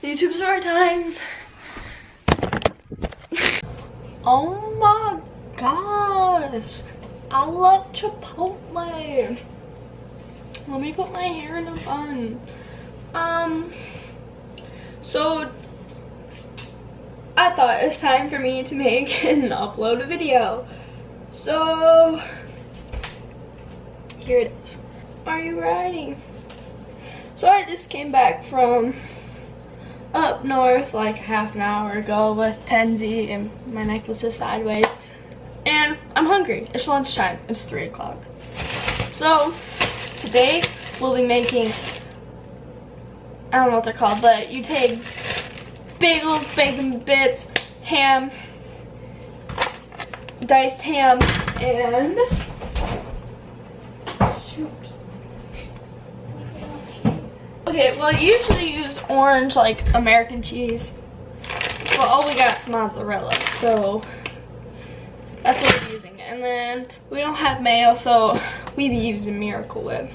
YouTube story times. Oh my gosh, I love Chipotle. Let me put my hair in a bun. So I thought it's time for me to make and upload a video. So here it is. Are you ready? So I just came back from up north like half an hour ago with Tenzi, and my necklace is sideways. And I'm hungry. It's lunchtime. It's 3 o'clock. So today we'll be making, I don't know what they're called, but you take bagels, bacon bits, ham, diced ham, and shoot. Okay, well, you usually use orange, like American cheese. Well, all we got is mozzarella, so that's what we're using. And then we don't have mayo, so we be using Miracle Whip.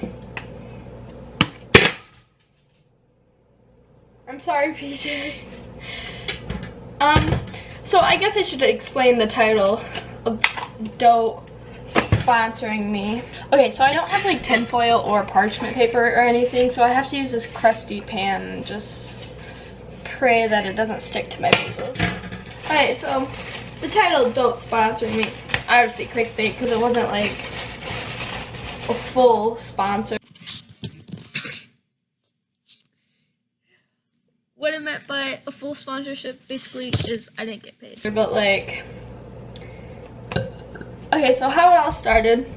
I'm sorry, PJ. So I guess I should explain the title of Dote sponsoring me. Okay, so I don't have like tinfoil or parchment paper or anything, so I have to use this crusty pan and just pray that it doesn't stick to my bagels. Alright, so the title Dote sponsoring me, obviously clickbait because it wasn't like a full sponsor. What I meant by a full sponsorship basically is I didn't get paid. But like, okay, so how it all started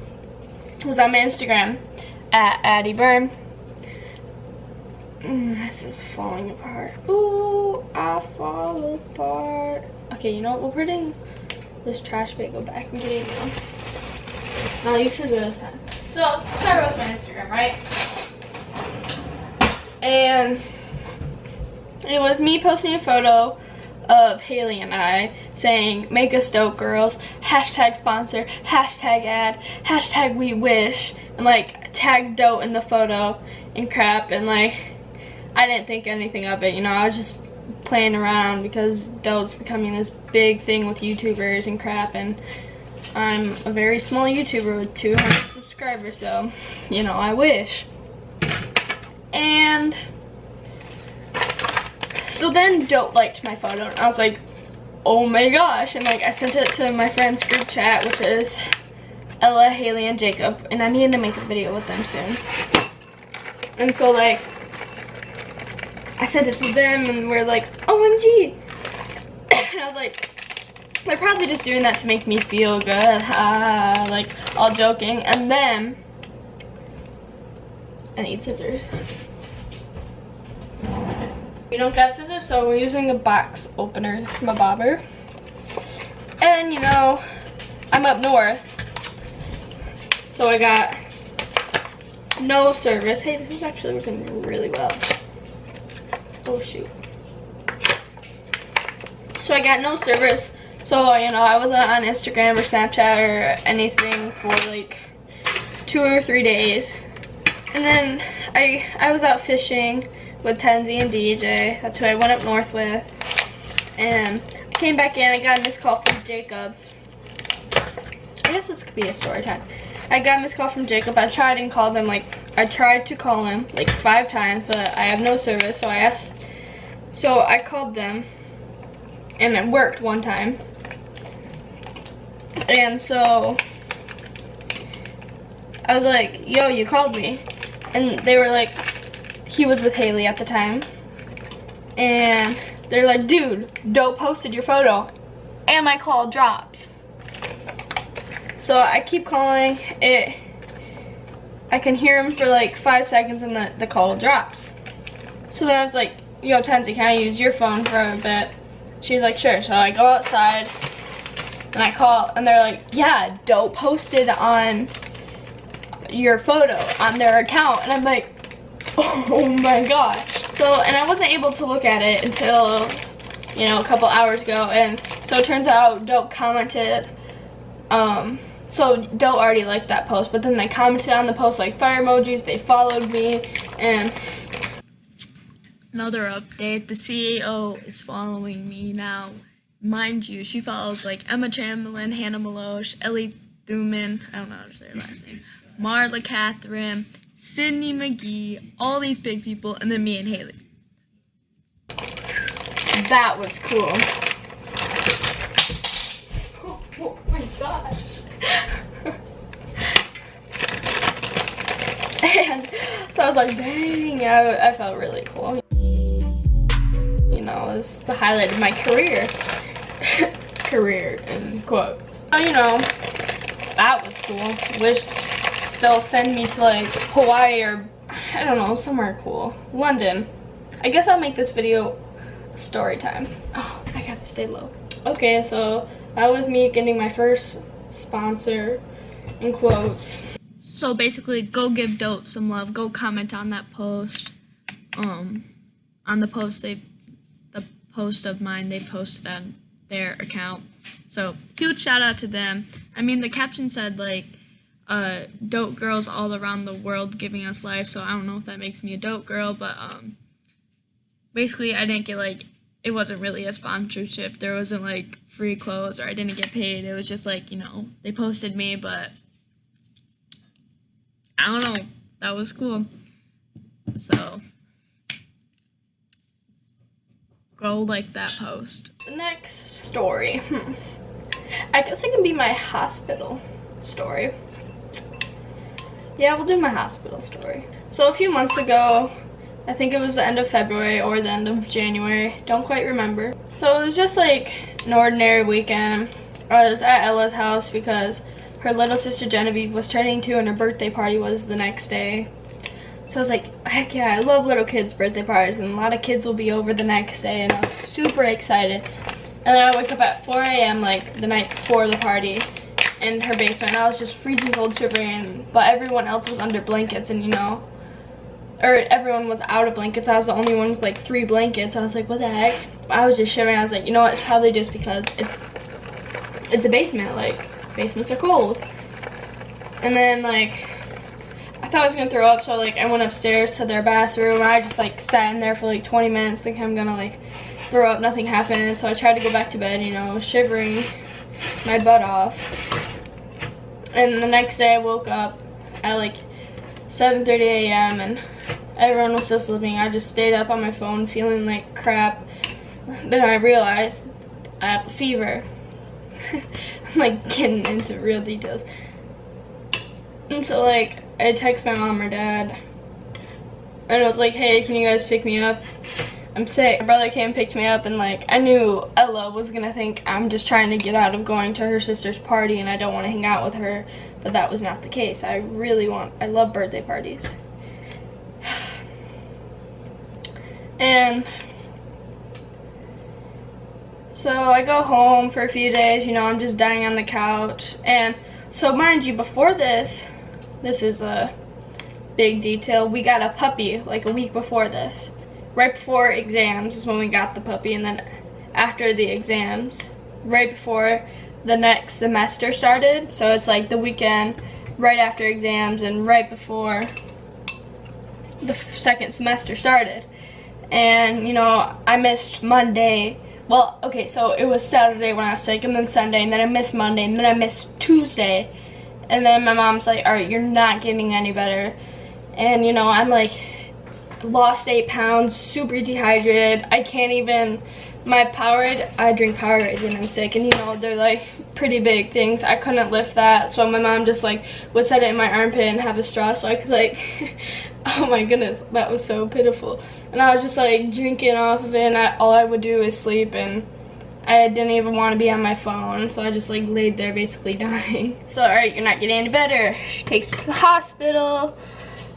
was on my Instagram at Addie Byrne. This is falling apart. Ooh, I fall apart. Okay, you know what? We're putting this trash bag back and getting it now. I'll use scissors this time. So, start with my Instagram, right? And it was me posting a photo of Hailey and I saying, make us dope girls, hashtag sponsor, hashtag ad, hashtag we wish, and like tag dote in the photo and crap. And like, I didn't think anything of it, you know, I was just playing around because dote's becoming this big thing with YouTubers and crap, and I'm a very small YouTuber with 200 subscribers, so, you know, I wish. And so then Dote liked my photo, and I was like, oh my gosh, and like I sent it to my friend's group chat, which is Ella, Hailey, and Jacob, and I needed to make a video with them soon. And so like, I sent it to them, and we're like, OMG! And I was like, they're probably just doing that to make me feel good, like, all joking. And then, I need scissors. We don't got scissors, so we're using a box opener from a bobber. And you know, I'm up north, so I got no service. Hey, this is actually working really well. Oh shoot. So I got no service, so you know, I wasn't on Instagram or Snapchat or anything for like 2 or 3 days. And then I was out fishing with Tenzi and DJ. That's who I went up north with. And I came back in, I got a missed call from Jacob. I guess this could be a story time. I got a missed call from Jacob. I tried and called him, like, I tried to call him like 5 times, but I have no service, so I called them, and it worked one time. And so I was like, yo, you called me. And they were like, he was with Hailey at the time, and they're like, dude, Dote posted your photo and my call dropped. So I keep calling it, I can hear him for like 5 seconds, and the call drops. So then I was like, yo, Tenzi, can I use your phone for a bit? She's like, sure. So I go outside and I call, and they're like, yeah, Dote posted on your photo on their account. And I'm like, oh my gosh. So, and I wasn't able to look at it until, you know, a couple hours ago. And so it turns out Dote commented, so Dote already liked that post, but then they commented on the post like fire emojis, they followed me, and Another update, the CEO is following me now. Mind you, she follows like Emma Chamberlain, Hannah Maloche, Ellie Thuman, I don't know how to say her last name, Marla Catherine, Sydney McGee, all these big people, and then me and Hailey. That was cool. Oh my gosh. And so I was like, dang, I felt really cool. You know, it was the highlight of my career. Career in quotes. Oh, you know, that was cool. Wish they'll send me to like Hawaii or I don't know, somewhere cool. London. I guess I'll make this video story time. Oh, I gotta stay low. Okay, so that was me getting my first sponsor in quotes. So basically, go give Dote some love. Go comment on that post. On the post the post of mine they posted on their account. So huge shout out to them. I mean, the caption said like dote girls all around the world giving us life. So I don't know if that makes me a dote girl, but basically I didn't get like, it wasn't really a sponsorship. There wasn't like free clothes or I didn't get paid. It was just like, you know, they posted me, but I don't know. That was cool. So go like that post. The next story. I guess it can be my hospital story. Yeah, we'll do my hospital story. So a few months ago, I think it was the end of February or the end of January, don't quite remember. So it was just like an ordinary weekend. I was at Ella's house because her little sister Genevieve was turning 2 and her birthday party was the next day. So I was like, heck yeah, I love little kids' birthday parties and a lot of kids will be over the next day and I was super excited. And then I wake up at 4 a.m. like the night before the party in her basement. I was just freezing cold, shivering, but everyone else was under blankets and you know, or everyone was out of blankets. I was the only one with like 3 blankets. I was like, what the heck? I was just shivering. I was like, you know what, it's probably just because it's a basement, like basements are cold. And then like I thought I was gonna throw up, so like I went upstairs to their bathroom and I just like sat in there for like 20 minutes thinking I'm gonna like throw up. Nothing happened, so I tried to go back to bed, you know, shivering my butt off. And the next day I woke up at like 7:30 a.m. and everyone was still sleeping. I just stayed up on my phone feeling like crap. Then I realized I have a fever. I'm like getting into real details. And so like I text my mom or dad and I was like, hey, can you guys pick me up? I'm sick. My brother came and picked me up and like I knew Ella was gonna think I'm just trying to get out of going to her sister's party and I don't want to hang out with her, but that was not the case. I love birthday parties. And so I go home for a few days, you know, I'm just dying on the couch. And so mind you, before this is a big detail, we got a puppy like a week before this. Right before exams is when we got the puppy, and then after the exams, right before the next semester started. So it's like the weekend right after exams and right before the second semester started. And you know, I missed Monday. Well, okay, so it was Saturday when I was sick, and then Sunday, and then I missed Monday, and then I missed Tuesday. And then my mom's like, all right, you're not getting any better. And you know, I'm like, lost 8 pounds, super dehydrated. I can't even, I drink Powerade when I'm sick, and you know, they're like pretty big things. I couldn't lift that, so my mom just like would set it in my armpit and have a straw so I could like, oh my goodness, that was so pitiful. And I was just like drinking off of it, and all I would do is sleep, and I didn't even want to be on my phone, so I just like laid there basically dying. So all right, you're not getting any better. She takes me to the hospital.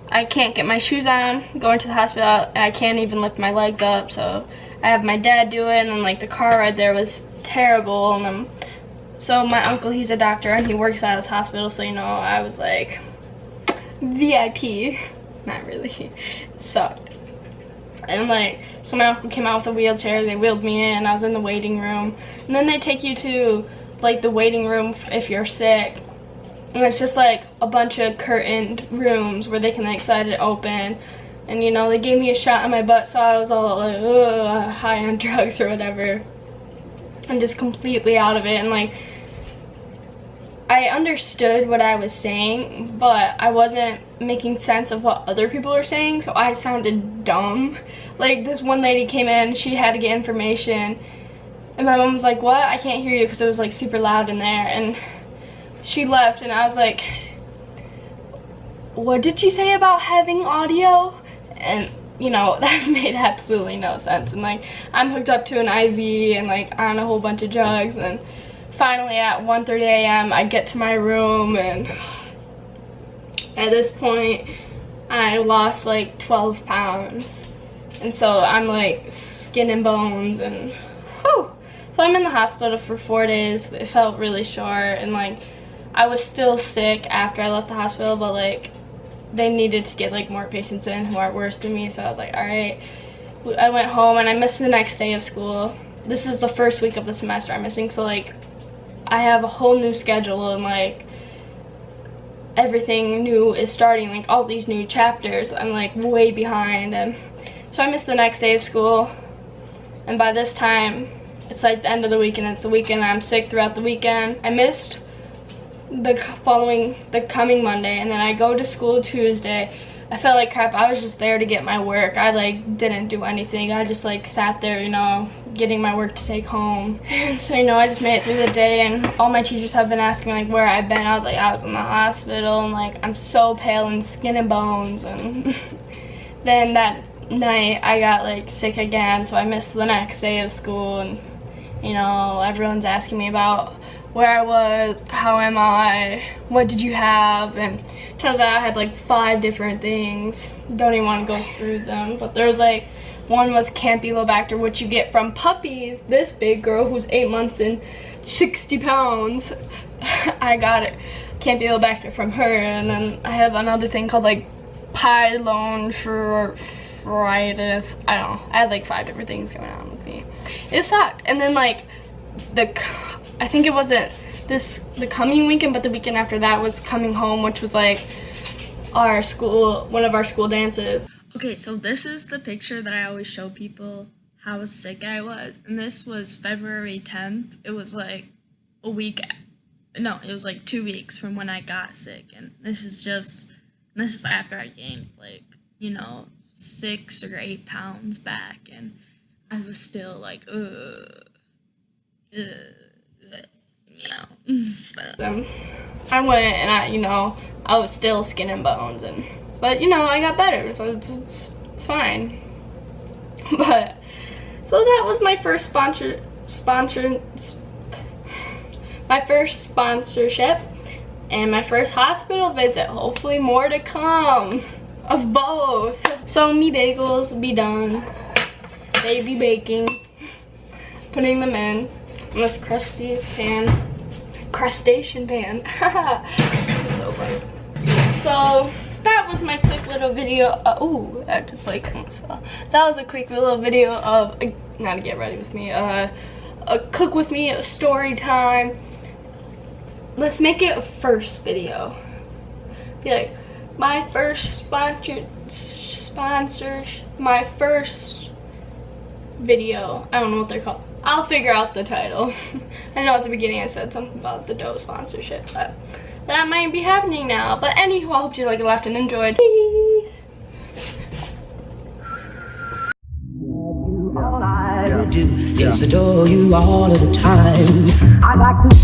I can't get my shoes on, going to the hospital, and I can't even lift my legs up, so I have my dad do it, and then like the car ride there was terrible. And so my uncle, he's a doctor and he works at this hospital, so you know, I was like VIP. Not really. Sucked. And like, so my uncle came out with a wheelchair, they wheeled me in, I was in the waiting room, and then they take you to like the waiting room if you're sick, and it's just like a bunch of curtained rooms where they can like slide it open, And, you know, they gave me a shot in my butt, so I was all like, ugh, high on drugs or whatever. I'm just completely out of it. And, like, I understood what I was saying, but I wasn't making sense of what other people were saying, so I sounded dumb. Like, this one lady came in, she had to get information, and my mom was like, what? I can't hear you, because it was, like, super loud in there. And she left, and I was like, what did you say about having audio? And, you know, that made absolutely no sense. And, like, I'm hooked up to an IV and, like, on a whole bunch of drugs. And finally at 1:30 a.m. I get to my room, and at this point I lost like 12 pounds. And so I'm like skin and bones, and whew. So I'm in the hospital for 4 days. It felt really short, and like I was still sick after I left the hospital, but like they needed to get like more patients in who are worse than me, so I was like, all right. I went home and I missed the next day of school. This is the first week of the semester I'm missing, so like I have a whole new schedule, and like everything new is starting, like all these new chapters. I'm like way behind, and so I missed the next day of school. And by this time it's like the end of the week, and it's the weekend. I'm sick throughout the weekend. I missed the coming Monday, and then I go to school Tuesday. I felt like crap. I was just there to get my work. I like didn't do anything. I just like sat there, you know, getting my work to take home. And so, you know, I just made it through the day, and all my teachers have been asking like where I've been. I was like, I was in the hospital, and like I'm so pale and skin and bones. And then that night I got like sick again, so I missed the next day of school. And you know, everyone's asking me about where I was, how am I, what did you have, and turns out I had like 5 different things. Don't even want to go through them, but there's like, one was Campylobacter, which you get from puppies. This big girl who's 8 months and 60 pounds, I got it, Campylobacter from her. And then I have another thing called like pyloneurophryitis. I don't know, I had like 5 different things going on with me. It sucked. And then like I think it wasn't the coming weekend, but the weekend after that was coming home, which was like one of our school dances. Okay, so this is the picture that I always show people how sick I was, and this was February 10th. It was like a week, no, it was like 2 weeks from when I got sick, and this is after I gained like, you know, 6 or 8 pounds back, and I was still like, you know. So I went, and you know, I was still skin and bones, but you know, I got better, so it's fine. But so that was my first sponsorship and my first hospital visit. Hopefully more to come of both. So me bagels be done. They be baking, putting them in this crustacean pan. It's so funny. So that was my quick little video. Oh, that just like almost fell. That was a quick little video of not to get ready with me. A cook with me, a story time. Let's make it a first video. Be like my first my first video. I don't know what they're called. I'll figure out the title. I know at the beginning I said something about the dote sponsorship, but that might be happening now. But anywho, I hope you laughed and enjoyed. Peace. All I do is adore you all of the time. I like to